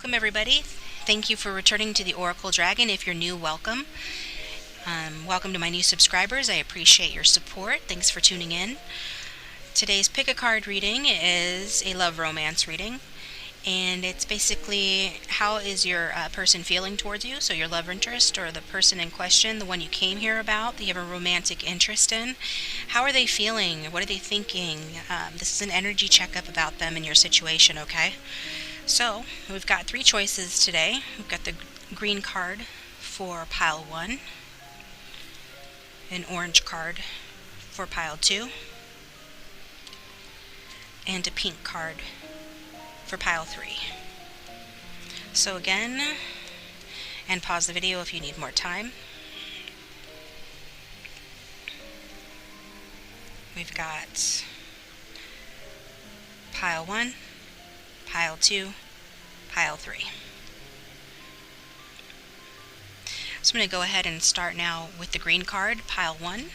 welcome everybody. Thank you for returning to the Oracle Dragon. If you're new, welcome. Welcome to my new subscribers. I appreciate your support. Thanks for tuning in. Today's pick a card reading is a love romance reading, and it's basically how is your person feeling towards you, so your love interest or the person in question, the one you came here about, that you have a romantic interest in. How are they feeling? What are they thinking? This is an energy checkup about them and your situation, okay? So, we've got three choices today. We've got the green card for pile 1, an orange card for pile 2, and a pink card for pile 3. So again, and pause the video if you need more time. We've got pile 1, pile 2, pile 3. So I'm going to go ahead and start now with the green card, pile 1.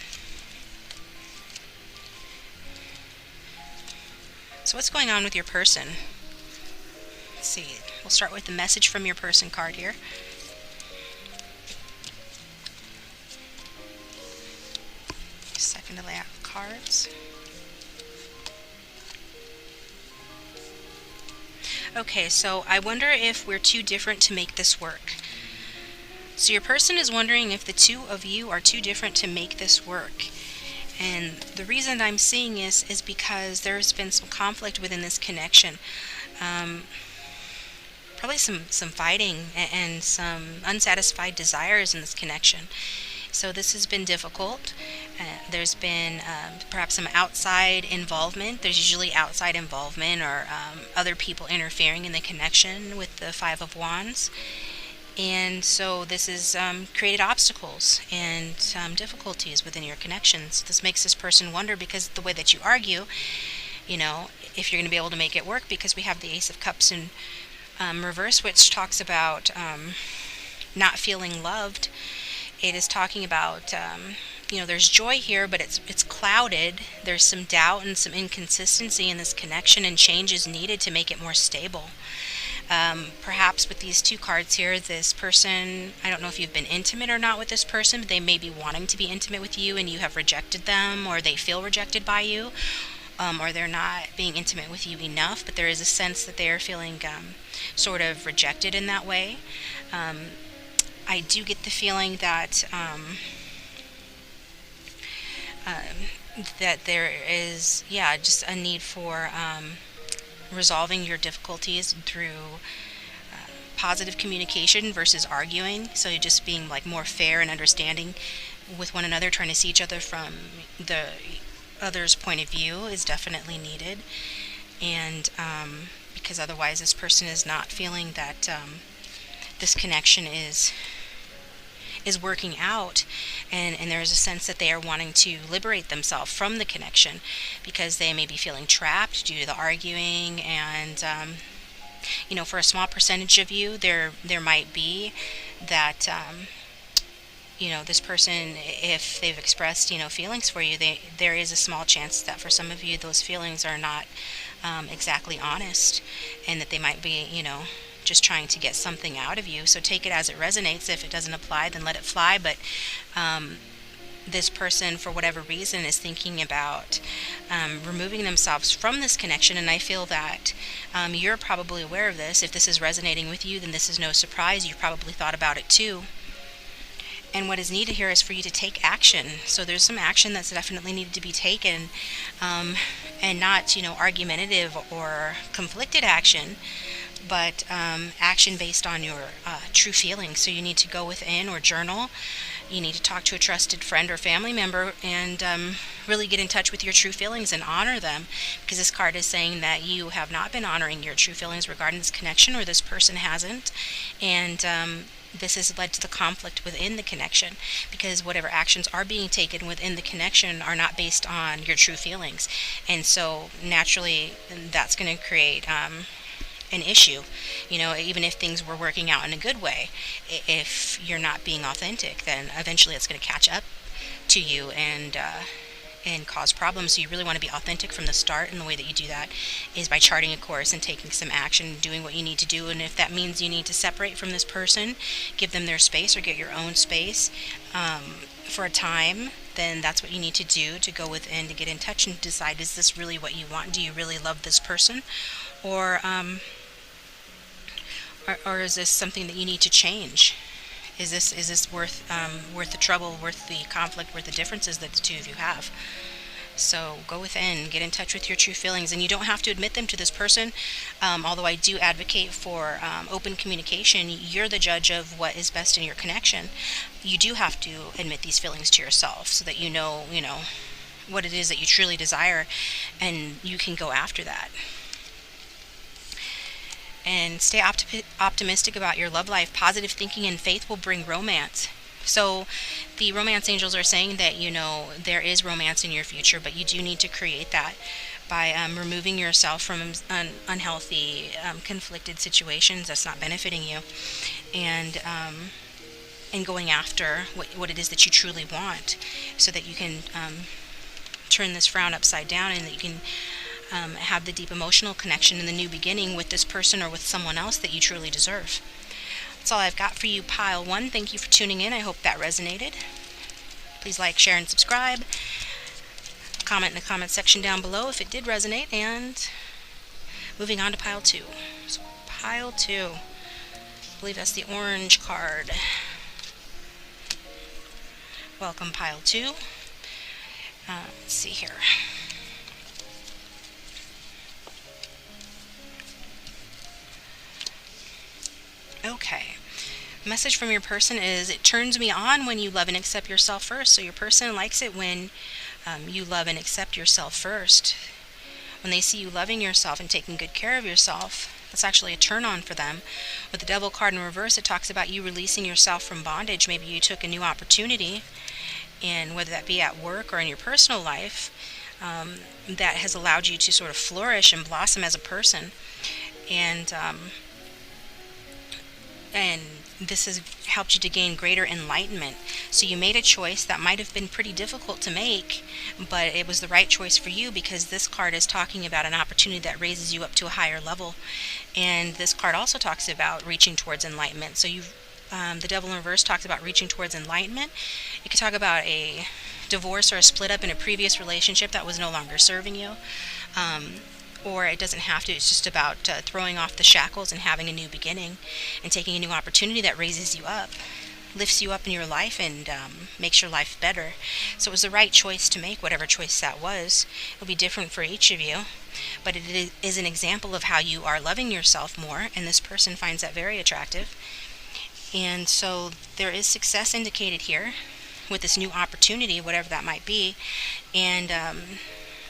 So what's going on with your person? Let's see. We'll start with the message from your person card here. Second to layout of cards. Okay, so I wonder if we're too different to make this work. So your person is wondering if the two of you are too different to make this work. And the reason I'm seeing is because there's been some conflict within this connection. Probably some fighting and some unsatisfied desires in this connection. So this has been difficult. There's been perhaps some outside involvement. There's usually outside involvement or other people interfering in the connection with the Five of Wands. And so this has created obstacles and difficulties within your connections. This makes this person wonder, because the way that you argue, you know, if you're going to be able to make it work, because we have the Ace of Cups in reverse, which talks about not feeling loved. It is talking about, you know, there's joy here, but it's clouded. There's some doubt and some inconsistency in this connection, and change is needed to make it more stable. Perhaps with these two cards here, this person, I don't know if you've been intimate or not with this person, but they may be wanting to be intimate with you and you have rejected them, or they feel rejected by you, or they're not being intimate with you enough, but there is a sense that they're feeling sort of rejected in that way. I do get the feeling that that there is, just a need for resolving your difficulties through positive communication versus arguing. So you're just being like more fair and understanding with one another, trying to see each other from the other's point of view is definitely needed. And because otherwise this person is not feeling that this connection is working out, and there is a sense that they are wanting to liberate themselves from the connection, because they may be feeling trapped due to the arguing. And you know, for a small percentage of you, there might be that you know, this person, if they've expressed, you know, feelings for you, there is a small chance that for some of you those feelings are not exactly honest, and that they might be, you know, just trying to get something out of you. So take it as it resonates. If it doesn't apply, then let it fly. But this person, for whatever reason, is thinking about removing themselves from this connection, and I feel that you're probably aware of this. If this is resonating with you, then this is no surprise. You probably thought about it too. And what is needed here is for you to take action. So there's some action that's definitely needed to be taken, and not, you know, argumentative or conflicted action, but action based on your true feelings. So you need to go within or journal. You need to talk to a trusted friend or family member and really get in touch with your true feelings and honor them, because this card is saying that you have not been honoring your true feelings regarding this connection, or this person hasn't. And this has led to the conflict within the connection, because whatever actions are being taken within the connection are not based on your true feelings. And so naturally that's going to create an issue, you know, even if things were working out in a good way. If you're not being authentic, then eventually it's going to catch up to you, and and cause problems. So you really want to be authentic from the start, and the way that you do that is by charting a course and taking some action, doing what you need to do. And if that means you need to separate from this person, give them their space or get your own space for a time, then that's what you need to do, to go within, to get in touch and decide, is this really what you want? Do you really love this person? Or or is this something that you need to change? Is this worth the trouble, worth the conflict, worth the differences that the two of you have? So go within, get in touch with your true feelings, and you don't have to admit them to this person. Although I do advocate for open communication, you're the judge of what is best in your connection. You do have to admit these feelings to yourself, so that you know what it is that you truly desire, and you can go after that. And stay optimistic about your love life. Positive thinking and faith will bring romance. So the romance angels are saying that, there is romance in your future, but you do need to create that by removing yourself from unhealthy, conflicted situations that's not benefiting you, and going after what it is that you truly want, so that you can turn this frown upside down, and that you can have the deep emotional connection in the new beginning with this person or with someone else that you truly deserve. That's all I've got for you, Pile 1. Thank you for tuning in. I hope that resonated. Please like, share, and subscribe. Comment in the comment section down below if it did resonate. And moving on to Pile 2. So Pile 2. I believe that's the orange card. Welcome, Pile 2. Let's see here. Okay. Message from your person is, it turns me on when you love and accept yourself first. So your person likes it when you love and accept yourself first. When they see you loving yourself and taking good care of yourself, that's actually a turn on for them. With the Devil card in reverse, it talks about you releasing yourself from bondage. Maybe you took a new opportunity, and whether that be at work or in your personal life, that has allowed you to sort of flourish and blossom as a person. And this has helped you to gain greater enlightenment. So you made a choice that might have been pretty difficult to make, but it was the right choice for you, because this card is talking about an opportunity that raises you up to a higher level. And this card also talks about reaching towards enlightenment. So the Devil in reverse talks about reaching towards enlightenment. It could talk about a divorce or a split up in a previous relationship that was no longer serving you. Or it doesn't have to. It's just about throwing off the shackles and having a new beginning, and taking a new opportunity that raises you up, lifts you up in your life, and makes your life better. So it was the right choice to make, whatever choice that was. It'll be different for each of you, but it is an example of how you are loving yourself more, and this person finds that very attractive. And so there is success indicated here with this new opportunity, whatever that might be. And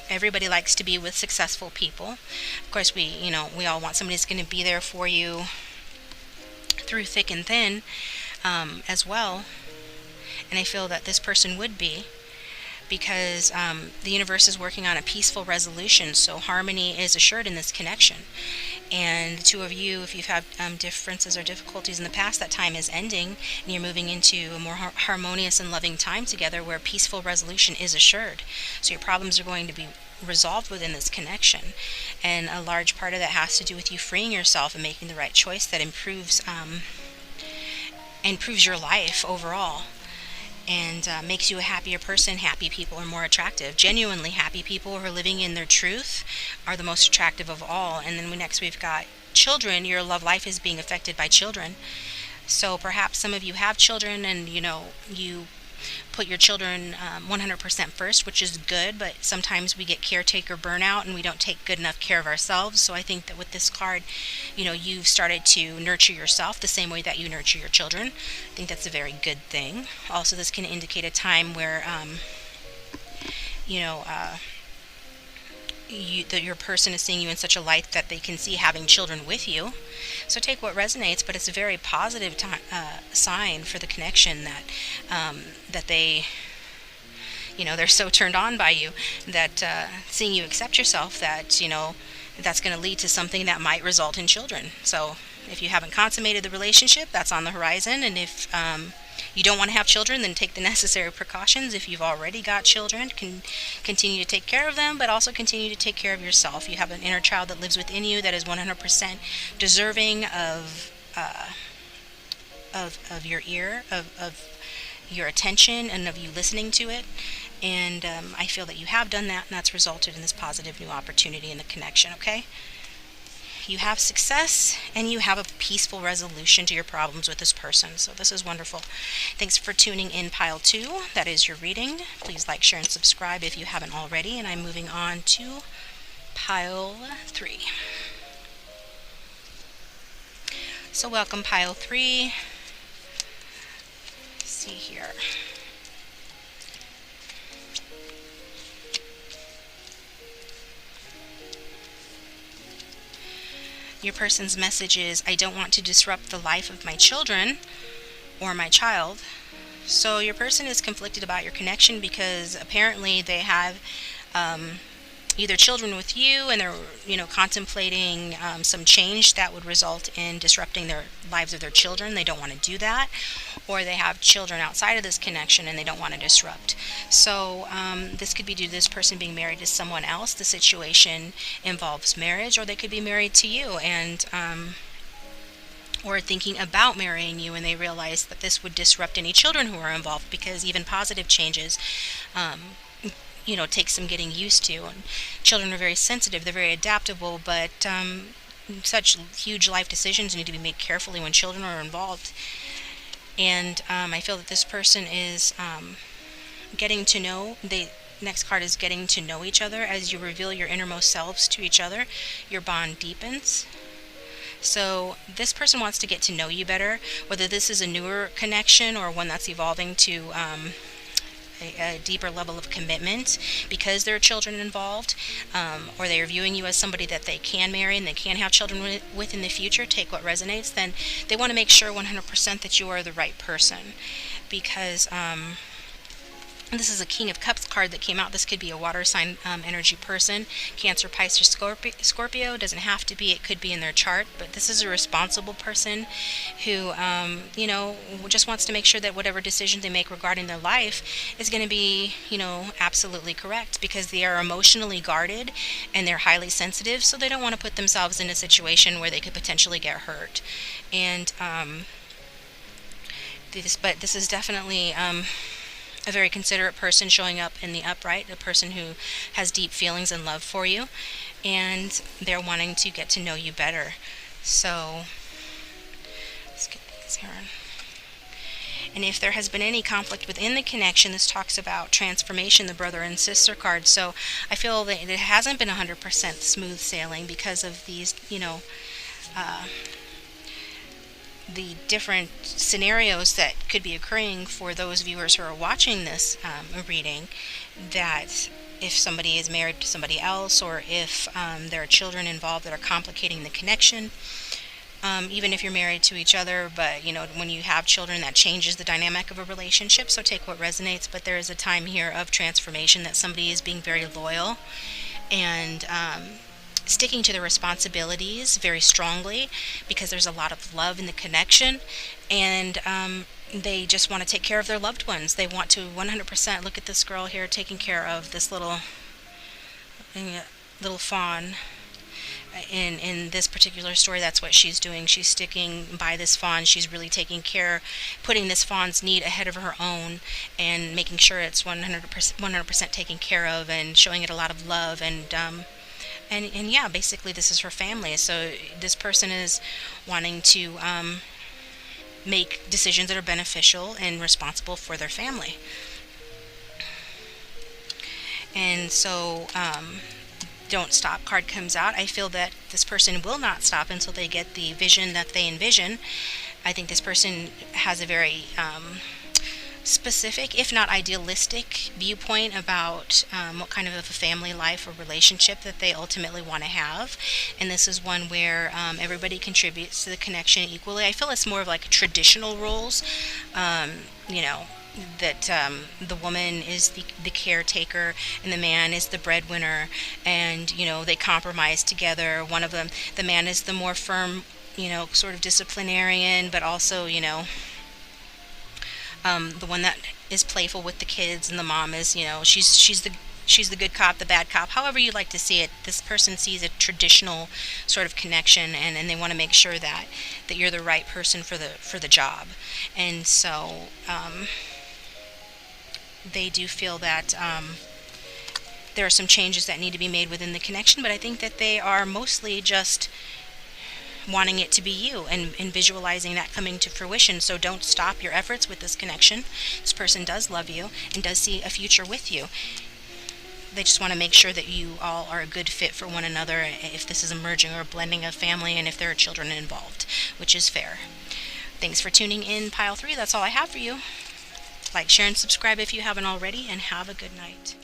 everybody likes to be with successful people. Of course, we all want somebody who's going to be there for you through thick and thin, as well. And I feel that this person would be, because the universe is working on a peaceful resolution. So harmony is assured in this connection. And the two of you, if you've had differences or difficulties in the past, that time is ending, and you're moving into a more harmonious and loving time together, where peaceful resolution is assured. So your problems are going to be resolved within this connection, and a large part of that has to do with you freeing yourself and making the right choice that improves your life overall, and makes you a happier person. Happy people are more attractive. Genuinely happy people who are living in their truth are the most attractive of all. And then next we've got children. Your love life is being affected by children. So perhaps some of you have children, and you put your children 100% first, which is good, but sometimes we get caretaker burnout and we don't take good enough care of ourselves. So I think that with this card, you've started to nurture yourself the same way that you nurture your children. I think that's a very good thing. Also, this can indicate a time where that your person is seeing you in such a light that they can see having children with you. So take what resonates, but it's a very positive sign for the connection that they, they're so turned on by you that seeing you accept yourself, that that's going to lead to something that might result in children. So if you haven't consummated the relationship, that's on the horizon. And if you don't want to have children, then take the necessary precautions. If you've already got children, can continue to take care of them, but also continue to take care of yourself. You have an inner child that lives within you that is 100% deserving of your ear, of your attention, and of you listening to it. And I feel that you have done that, and that's resulted in this positive new opportunity in the connection, okay? You have success, and you have a peaceful resolution to your problems with this person. So this is wonderful. Thanks for tuning in pile 2. That is your reading. Please like, share, and subscribe if you haven't already. And I'm moving on to pile 3. So welcome, pile 3. Let's see here. Your person's message is, I don't want to disrupt the life of my children or my child. So your person is conflicted about your connection because apparently they have either children with you, and they're contemplating some change that would result in disrupting their lives of their children. They don't want to do that, or they have children outside of this connection and they don't want to disrupt. So this could be due to this person being married to someone else. The situation involves marriage, or they could be married to you and or thinking about marrying you, and they realize that this would disrupt any children who are involved, because even positive changes take some getting used to. And children are very sensitive, they're very adaptable, but such huge life decisions need to be made carefully when children are involved. And I feel that this person is getting to know, the next card is getting to know each other. As you reveal your innermost selves to each other, your bond deepens. So this person wants to get to know you better, whether this is a newer connection or one that's evolving to a deeper level of commitment because there are children involved, or they are viewing you as somebody that they can marry and they can have children with in the future. Take what resonates. Then they want to make sure 100% that you are the right person, because this is a King of Cups card that came out. This could be a water sign energy person, Cancer, Pisces, Scorpio. Doesn't have to be. It could be in their chart. But this is a responsible person who, just wants to make sure that whatever decision they make regarding their life is going to be, absolutely correct, because they are emotionally guarded and they're highly sensitive. So they don't want to put themselves in a situation where they could potentially get hurt. And this is definitely a very considerate person showing up in the upright, a person who has deep feelings and love for you, and they're wanting to get to know you better. So let's get these here. And if there has been any conflict within the connection, this talks about transformation, the brother and sister card. So I feel that it hasn't been 100% smooth sailing because of these, the different scenarios that could be occurring for those viewers who are watching this reading, that if somebody is married to somebody else, or if there are children involved that are complicating the connection, even if you're married to each other, but when you have children, that changes the dynamic of a relationship. So take what resonates. But there is a time here of transformation, that somebody is being very loyal and sticking to their responsibilities very strongly, because there's a lot of love in the connection, and they just want to take care of their loved ones. They want to 100%. Look at this girl here taking care of this little fawn. In this particular story, that's what she's doing. She's sticking by this fawn. She's really taking care, putting this fawn's need ahead of her own, and making sure it's 100% taken care of, and showing it a lot of love. And yeah, basically this is her family. So this person is wanting to make decisions that are beneficial and responsible for their family. And so don't stop card comes out. I feel that this person will not stop until they get the vision that they envision. I think this person has a very specific, if not idealistic, viewpoint about what kind of a family life or relationship that they ultimately want to have. And this is one where everybody contributes to the connection equally. I feel it's more of like traditional roles, that the woman is the caretaker and the man is the breadwinner, and they compromise together. One of them, the man is the more firm, sort of disciplinarian, but also The one that is playful with the kids, and the mom is, she's the good cop, the bad cop, however you like to see it. This person sees a traditional sort of connection, and they want to make sure that you're the right person for the job. And so they do feel that there are some changes that need to be made within the connection, but I think that they are mostly just wanting it to be you, and visualizing that coming to fruition. So don't stop your efforts with this connection. This person does love you and does see a future with you. They just want to make sure that you all are a good fit for one another, if this is a merging or blending of family, and if there are children involved, which is fair. Thanks for tuning in, Pile 3. That's all I have for you. Like, share, and subscribe if you haven't already, and have a good night.